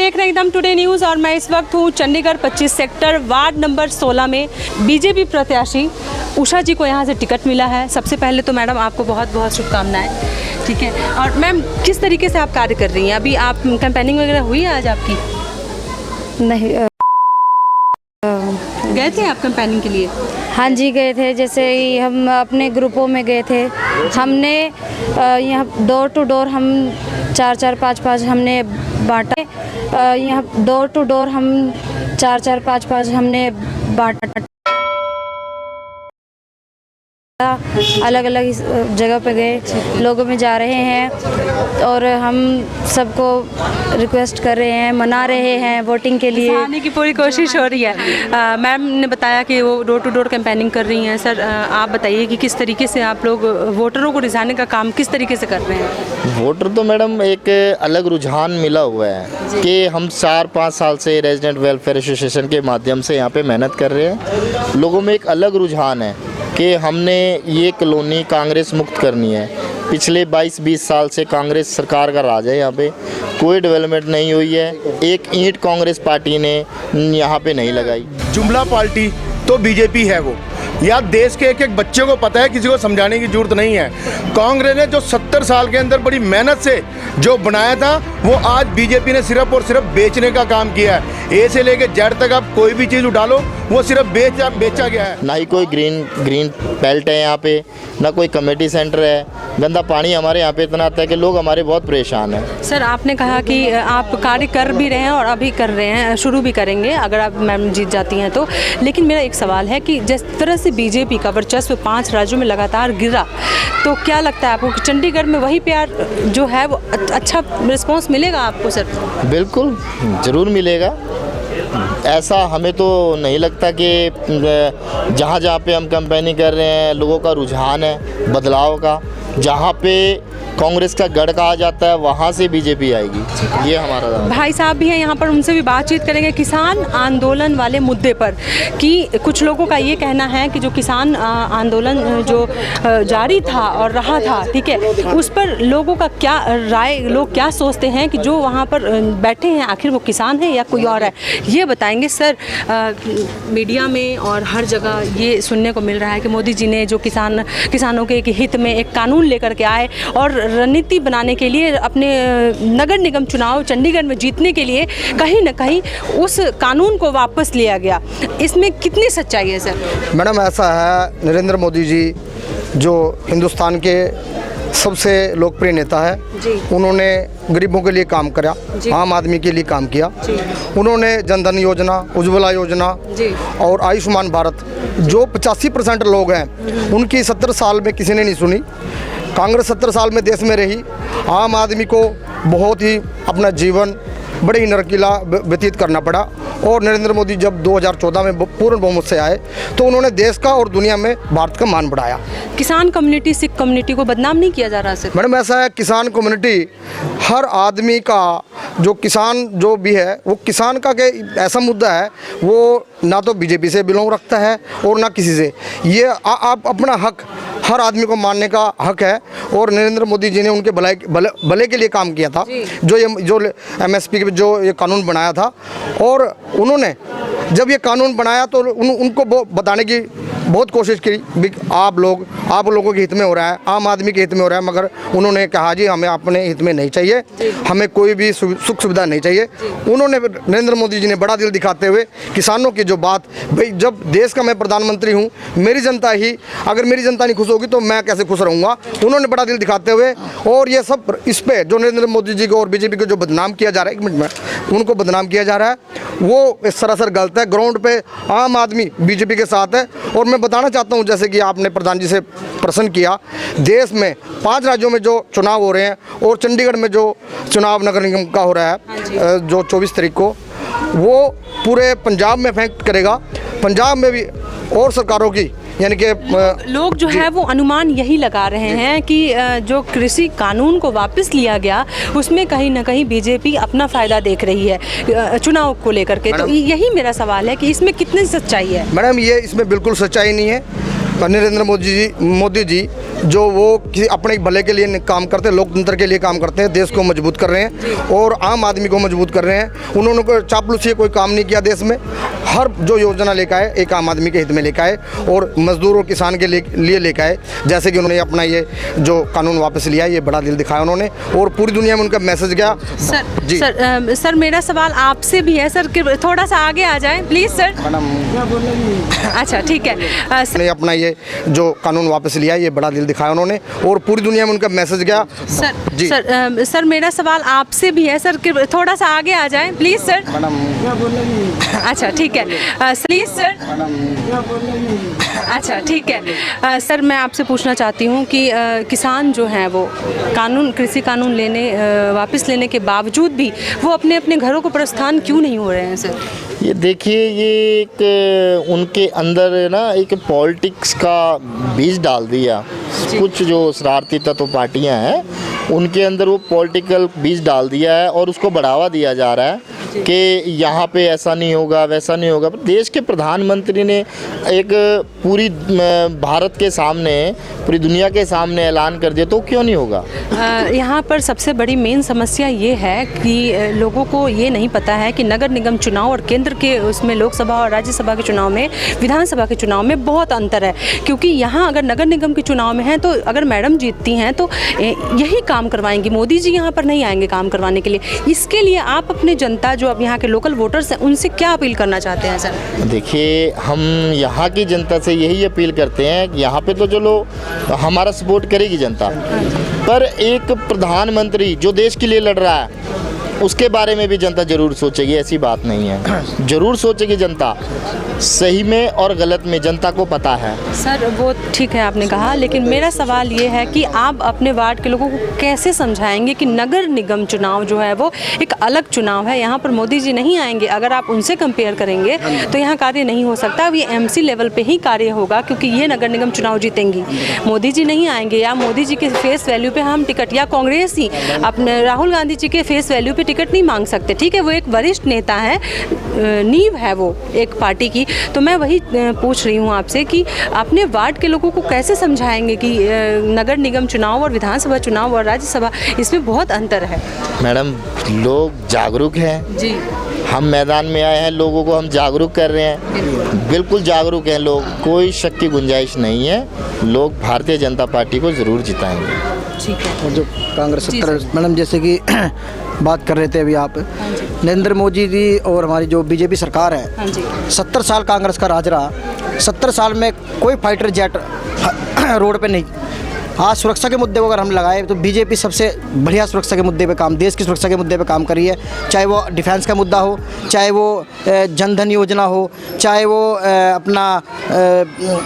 देख रहे हैं एकदम टुडे न्यूज़ और मैं इस वक्त हूँ चंडीगढ़ 25 सेक्टर वार्ड नंबर 16 में। बीजेपी प्रत्याशी उषा जी को यहाँ से टिकट मिला है। सबसे पहले तो मैडम आपको बहुत बहुत शुभकामनाएं। ठीक है, और मैम किस तरीके से आप कार्य कर रही हैं? अभी आप कैंपेनिंग वगैरह हुई है आज आपकी? नहीं गए थे आप कैंपेनिंग के लिए? हाँ जी गए थे, जैसे ही हम अपने ग्रुपों में गए थे। हमने यहाँ डोर टू डोर हम 4-4, 5-5 हमने बांटा। यहाँ डोर टू डोर हम 4-4, 5-5 हमने बांटा। अलग अलग जगह पे गए, लोगों में जा रहे हैं और हम सबको रिक्वेस्ट कर रहे हैं, मना रहे हैं वोटिंग के लिए। आने की पूरी कोशिश हो रही है। मैम ने बताया कि वो डोर टू डोर कैंपेनिंग कर रही हैं। सर आप बताइए कि किस तरीके से आप लोग वोटरों को रिझाने का काम किस तरीके से कर रहे हैं? वोटर तो मैडम एक अलग रुझान मिला हुआ है कि हम 4-5 साल से रेजिडेंट वेलफेयर एसोसिएशन के माध्यम से यहाँ पे मेहनत कर रहे हैं। लोगों में एक अलग रुझान है कि हमने ये कॉलोनी कांग्रेस मुक्त करनी है। पिछले 22-20 साल से कांग्रेस सरकार का राज है, यहाँ पे कोई डेवलपमेंट नहीं हुई है। एक ईंट कांग्रेस पार्टी ने यहाँ पे नहीं लगाई। जुमला पार्टी तो बीजेपी है वो, या देश के एक एक बच्चे को पता है, किसी को समझाने की जरूरत नहीं है। कांग्रेस ने जो 70 साल के अंदर बड़ी मेहनत से जो बनाया था वो आज बीजेपी ने सिर्फ और सिर्फ बेचने का काम किया है। ए से लेके जेड तक आप कोई भी चीज़ उठा लो वो सिर्फ बेचा गया है। ना ही कोई ग्रीन बेल्ट है यहाँ पे, ना कोई कमेटी सेंटर है। गंदा पानी हमारे यहाँ पे इतना आता है कि लोग हमारे बहुत परेशान हैं। सर आपने कहा कि आप कार्य कर भी रहे हैं और अभी कर रहे हैं, शुरू भी करेंगे अगर आप मैम जीत जाती हैं तो। लेकिन मेरा एक सवाल है कि जिस तरह से बीजेपी का वर्चस्व 5 राज्यों में लगातार गिरा, तो क्या लगता है आपको कि चंडीगढ़ में वही प्यार जो है वो अच्छा रिस्पॉन्स मिलेगा आपको? सर बिल्कुल ज़रूर मिलेगा। ऐसा हमें तो नहीं लगता कि जहाँ जहाँ पे हम कैंपेनिंग कर रहे हैं लोगों का रुझान है बदलाव का। जहाँ पे कांग्रेस का गढ़ कहा जाता है वहाँ से बीजेपी आएगी, ये हमारा। भाई साहब भी हैं यहाँ पर, उनसे भी बातचीत करेंगे किसान आंदोलन वाले मुद्दे पर। कि कुछ लोगों का ये कहना है कि जो किसान आंदोलन जो जारी था और रहा था, ठीक है, उस पर लोगों का क्या राय, लोग क्या सोचते हैं कि जो वहाँ पर बैठे हैं आखिर वो किसान है या कोई और है, ये बताएंगे। सर मीडिया में और हर जगह ये सुनने को मिल रहा है कि मोदी जी ने जो किसानों के हित में एक कानून लेकर के आए और रणनीति बनाने के लिए अपने नगर निगम चुनाव चंडीगढ़ में जीतने के लिए कहीं न कहीं उस कानून को वापस लिया गया। इसमें कितनी सच्चाई है सर? मैडम ऐसा है, नरेंद्र मोदी जी जो हिंदुस्तान के सबसे लोकप्रिय नेता है, उन्होंने गरीबों के लिए काम करा, आम आदमी के लिए काम किया। उन्होंने जनधन योजना, उज्ज्वला योजना और आयुष्मान भारत, जो 85% लोग हैं उनकी 70 साल में किसी ने नहीं सुनी। कांग्रेस 70 साल में देश में रही, आम आदमी को बहुत ही अपना जीवन बड़े ही नरकीला व्यतीत करना पड़ा। और नरेंद्र मोदी जब 2014 में पूर्ण बहुमत से आए तो उन्होंने देश का और दुनिया में भारत का मान बढ़ाया। किसान कम्युनिटी, सिख कम्युनिटी को बदनाम नहीं किया जा रहा सर? मैडम ऐसा है, किसान कम्युनिटी हर आदमी का, जो किसान जो भी है वो किसान का के ऐसा मुद्दा है, वो ना तो बीजेपी से बिलोंग रखता है और ना किसी से। ये आप अपना हक हर आदमी को मानने का हक है। और नरेंद्र मोदी जी ने उनके भले के लिए काम किया था, जो MSP के जो ये कानून बनाया था। और उन्होंने जब ये कानून बनाया तो उनको बताने की बहुत कोशिश की आप लोगों के हित में हो रहा है, आम आदमी के हित में हो रहा है, मगर उन्होंने कहा जी हमें अपने हित में नहीं चाहिए, हमें कोई भी सुख सुविधा नहीं चाहिए। उन्होंने, नरेंद्र मोदी जी ने बड़ा दिल दिखाते हुए किसानों की जो बात, भाई जब देश का मैं प्रधानमंत्री हूँ, मेरी जनता ही, अगर मेरी जनता नहीं खुश होगी तो मैं कैसे खुश रहूँगा, उन्होंने बड़ा दिल दिखाते हुए। और ये सब इस पर जो नरेंद्र मोदी जी को और बीजेपी को जो बदनाम किया जा रहा है, 1 मिनट में, उनको बदनाम किया जा रहा है, वो सरासर गलत है। ग्राउंड पे आम आदमी बीजेपी के साथ है। और मैं बताना चाहता हूं, जैसे कि आपने प्रधान जी से प्रश्न किया, देश में 5 राज्यों में जो चुनाव हो रहे हैं और चंडीगढ़ में जो चुनाव नगर निगम का हो रहा है जो 24 तारीख को, वो पूरे पंजाब में इफेक्ट करेगा। पंजाब में भी और सरकारों की, यानी कि लोग जो है वो अनुमान यही लगा रहे हैं कि जो कृषि कानून को वापस लिया गया उसमें कहीं ना कहीं बीजेपी अपना फ़ायदा देख रही है चुनाव को लेकर के। तो यही मेरा सवाल है कि इसमें कितनी सच्चाई है? मैडम ये इसमें बिल्कुल सच्चाई नहीं है। नरेंद्र मोदी जी जो वो किसी अपने भले के लिए काम करते हैं, लोकतंत्र के लिए काम करते हैं, देश को मजबूत कर रहे हैं और आम आदमी को मजबूत कर रहे हैं। उन्होंने कोई चापलूसी कोई काम नहीं किया देश में। हर जो योजना लेकर आए एक आम आदमी के हित में लेकर आए और मजदूर और किसान के लिए लेकर आए। जैसे कि उन्होंने अपना ये जो कानून वापस लिया, ये बड़ा दिल दिखाया उन्होंने और पूरी दुनिया में उनका मैसेज गया। सर मेरा सवाल आपसे भी है सर, कि थोड़ा सा आगे आ जाएं प्लीज़ सर। अच्छा ठीक है। ने अपना ये जो कानून वापस लिया, ये बड़ा दिल दिखाया उन्होंने और पूरी दुनिया में उनका मैसेज गया। सर मेरा सवाल आपसे भी है सर, कि थोड़ा सा आगे आ जाएं प्लीज़ सर। अच्छा ठीक है प्लीज़ सर। अच्छा ठीक है सर, मैं आपसे पूछना चाहती हूँ कि किसान जो हैं वो कृषि कानून वापस लेने के बावजूद भी वो अपने अपने घरों को प्रस्थान क्यों नहीं हो रहे हैं सर? ये देखिए, ये एक उनके अंदर ना एक पॉलिटिक्स का बीज डाल दिया। कुछ जो शरारती तत्व पार्टियां हैं उनके अंदर वो पॉलिटिकल बीज डाल दिया है और उसको बढ़ावा दिया जा रहा है कि यहाँ पे ऐसा नहीं होगा, वैसा नहीं होगा। देश के प्रधानमंत्री ने एक पूरी भारत के सामने, पूरी दुनिया के सामने ऐलान कर दिया, तो क्यों नहीं होगा? यहाँ पर सबसे बड़ी मेन समस्या ये है कि लोगों को ये नहीं पता है कि नगर निगम चुनाव और केंद्र के उसमें लोकसभा और राज्यसभा के चुनाव में, विधानसभा के चुनाव में बहुत अंतर है। क्योंकि यहाँ अगर नगर निगम के चुनाव में हैं तो अगर मैडम जीतती हैं तो यही काम करवाएंगी, मोदी जी यहाँ पर नहीं आएंगे काम करवाने के लिए। इसके लिए आप अपने जनता जो अब यहाँ के लोकल वोटर्स हैं उनसे क्या अपील करना चाहते हैं सर? देखिए, हम यहाँ की जनता से यही अपील करते हैं कि यहाँ पे तो जो लोग हमारा सपोर्ट करेगी जनता, पर एक प्रधानमंत्री जो देश के लिए लड़ रहा है उसके बारे में भी जनता ज़रूर सोचेगी। ऐसी बात नहीं है, ज़रूर सोचेगी जनता। सही में और गलत में जनता को पता है। सर वो ठीक है आपने कहा, लेकिन मेरा सवाल ये है कि आप अपने वार्ड के लोगों को कैसे समझाएंगे कि नगर निगम चुनाव जो है वो एक अलग चुनाव है, यहाँ पर मोदी जी नहीं आएंगे। अगर आप उनसे कंपेयर करेंगे तो यहाँ कार्य नहीं हो सकता, ये एमसी लेवल पे ही कार्य होगा, क्योंकि ये नगर निगम चुनाव जीतेंगी, मोदी जी नहीं आएंगे। या मोदी जी के फेस वैल्यू पे हम टिकट, या कांग्रेस ही अपने राहुल गांधी जी के फेस वैल्यू पे टिकट नहीं मांग सकते। ठीक है, वो एक वरिष्ठ नेता है, नींव है वो एक पार्टी की। तो मैं वही पूछ रही हूँ आपसे कि अपने वार्ड के लोगों को कैसे समझाएंगे कि नगर निगम चुनाव और विधानसभा चुनाव और राज्यसभा, इसमें बहुत अंतर है। मैडम, लोग जागरूक हैं जी, हम मैदान में आए हैं, लोगों को हम जागरूक कर रहे हैं, बिल्कुल जागरूक हैं लोग, कोई शक की गुंजाइश नहीं है। लोग भारतीय जनता पार्टी को ज़रूर जिताएंगे। ठीक है। और जो कांग्रेस सत्तर, मैडम जैसे कि बात कर रहे थे अभी आप, नरेंद्र मोदी जी और हमारी जो बीजेपी सरकार है, 70 साल कांग्रेस का राज रहा, 70 साल में कोई फाइटर जेट रोड पे नहीं। आज सुरक्षा के मुद्दे को अगर हम लगाए तो बीजेपी सबसे बढ़िया सुरक्षा के मुद्दे पे काम, देश की सुरक्षा के मुद्दे पे काम करी है। चाहे वो डिफेंस का मुद्दा हो, चाहे वो जनधन योजना हो, चाहे वो अपना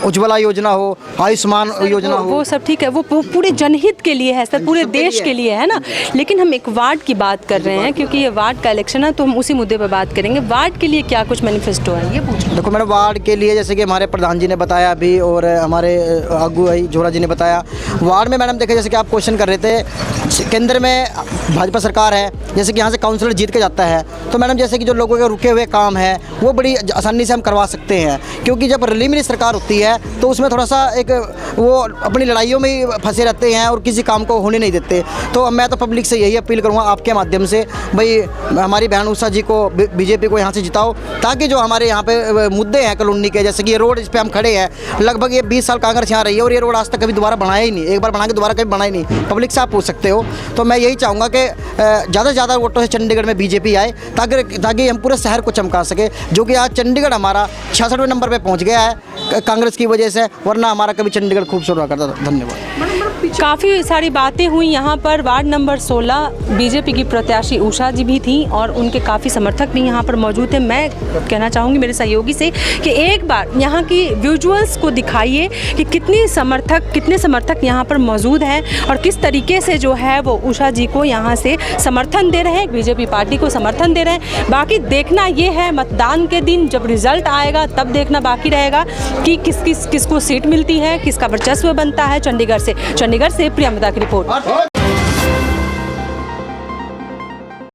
उज्ज्वला योजना हो, आयुष्मान योजना हो, वो सब ठीक है, वो पूरे जनहित के लिए है सर, पूरे देश के लिए है ना। लेकिन हम एक वार्ड की बात कर रहे हैं, क्योंकि ये वार्ड का इलेक्शन है तो हम उसी मुद्दे पर बात करेंगे। वार्ड के लिए क्या कुछ मैनिफेस्टो है, ये पूछ। देखो मैडम, वार्ड के लिए जैसे कि हमारे प्रधान जी ने बताया अभी और हमारे आगू भाई जोरा जी ने बताया, वार्ड में मैडम देखे जैसे कि आप क्वेश्चन कर रहे थे, केंद्र में भाजपा सरकार है, जैसे कि यहाँ से काउंसलर जीत के जाता है तो मैडम जैसे कि जो लोगों के रुके हुए काम है वो बड़ी आसानी से हम करवा सकते हैं। क्योंकि जब रिलीमिनी सरकार होती है तो उसमें थोड़ा सा एक वो अपनी लड़ाइयों में ही फंसे रहते हैं और किसी काम को होने नहीं देते। तो मैं तो पब्लिक से यही अपील करूँगा आपके माध्यम से, भाई हमारी बहन उषा जी को, बीजेपी को यहाँ से जिताओ, ताकि जो हमारे यहाँ पे मुद्दे हैं कॉलोनी के, जैसे कि ये रोड इस पर हम खड़े हैं, लगभग ये 20 साल कांग्रेस यहाँ रही है और ये रोड आज तक कभी दोबारा बनाया ही नहीं, एक बार बना के दोबारा कभी बनाई नहीं। पब्लिक से आप पूछ सकते हो। तो मैं यही चाहूँगा कि ज़्यादा से ज़्यादा वोटों से चंडीगढ़ में बीजेपी आए, ताकि हम पूरे शहर को चमका सके, जो कि आज चंडीगढ़ हमारा 66वें नंबर पे पहुंच गया है कांग्रेस की वजह से, वरना हमारा कभी चंडीगढ़ खूबसूरत हुआ करता था। धन्यवाद। काफ़ी सारी बातें हुई यहाँ पर। वार्ड नंबर 16 बीजेपी की प्रत्याशी उषा जी भी थी और उनके काफ़ी समर्थक भी यहाँ पर मौजूद थे। मैं कहना चाहूँगी मेरे सहयोगी से कि एक बार यहाँ की विजुअल्स को दिखाइए कि कितने समर्थक यहाँ पर मौजूद हैं और किस तरीके से जो है वो उषा जी को यहाँ से समर्थन दे रहे हैं, बीजेपी पार्टी को समर्थन दे रहे हैं। बाकी देखना ये है, मतदान के दिन जब रिजल्ट आएगा तब देखना बाकी रहेगा कि किसको सीट मिलती है, किसका वर्चस्व बनता है। चंडीगढ़ से प्रियंवदा की रिपोर्ट।